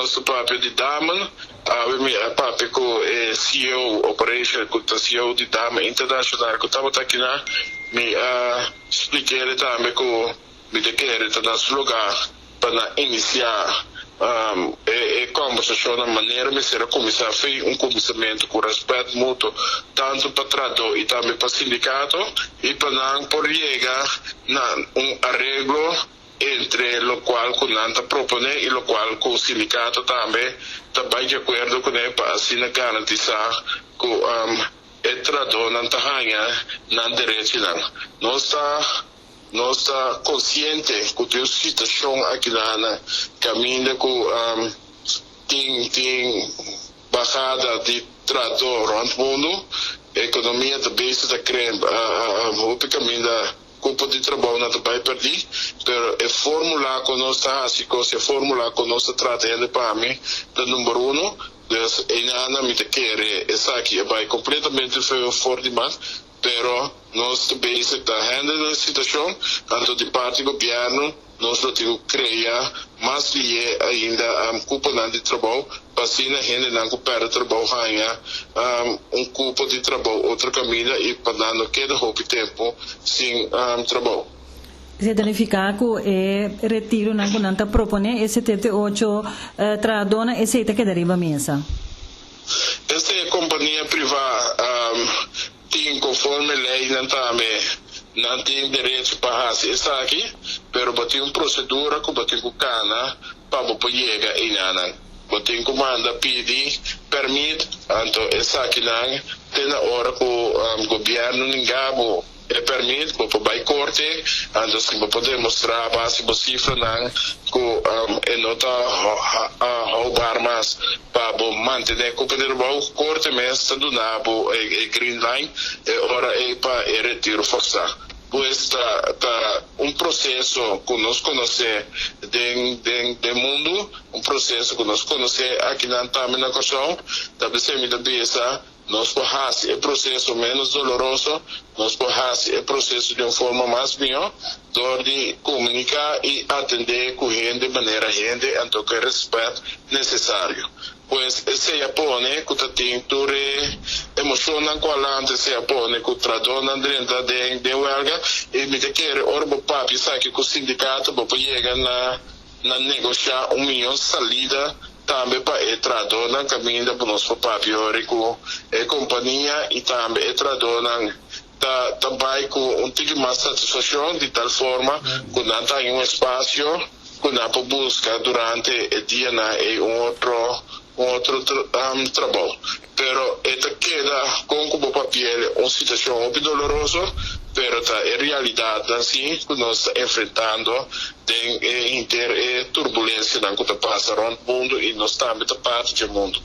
nosso papel de Daman, papel com CEO Operation, com o CEO de Daman Internacional, que estava aqui na, me expliquei também com me querer dar lugar para iniciar conversação da maneira de ser começar a fazer começamento com respeito mútuo, tanto para trator e também para sindicato, e para não por chegar a arreglo entre o qual o Nanta propõe e o qual o sindicato também está de acordo com ele para assim garantizar que o trator não tenha não direito não está consciente que a situação aqui na caminho com tem bajada de trator no mundo, a economia também está crescendo, o caminho da culpa de trabalho não vai perder, mas a fórmula que nós está assim, a fórmula que nós está tratando para mim, da número 1, dus ainda me quer essa aqui vai completamente fora de mão, pero nós também está handling a situação, tanto de parte do governo, nós temos que criar mais ainda culpa de trabalho, para assim a gente não perde trabalho ganha culpa de trabalho outra caminho e para não queda pouco tempo sem trabalho. Se danificar que retiro não está propone esse 78 tradona esse que deriva mesa. Esta é a companhia privada tem conforme lei não tem direito para fazer isso aqui, mas tem uma procedura que tem que cana para chegar em nada. Tem comanda pedir permite, então essa aqui não tem na hora que o governo não permite para vai corte, então se poder mostrar a base da cifra não que não está roubar mais para manter o poder do corte mesmo do nabo green line hora para retiro forçar. Pois está processo que nós conhecemos do mundo, processo que nós conhecemos aqui na questão, também se me dá pensa, nós podemos fazer processo menos doloroso, nós podemos fazer processo de uma forma mais melhor, de comunicar e atender com gente de maneira então que respeito necessário. Pois se Japone que tem tudo emocional com a lente se Japone que tradona dentro de huelga e me quer orbo papi sabe que o sindicato para chegar na negociar milhão salida também para tradona caminho para nosso papi com a companhia e também tradona também com tipo mais satisfação de tal forma que não tem espaço que não pode buscar durante o dia e outro trabalho. Pero esta queda com papel uma situação muito dolorosa, pero a realidade assim que nós estamos enfrentando tem turbulência que passa no mundo e nós estamos parte do mundo.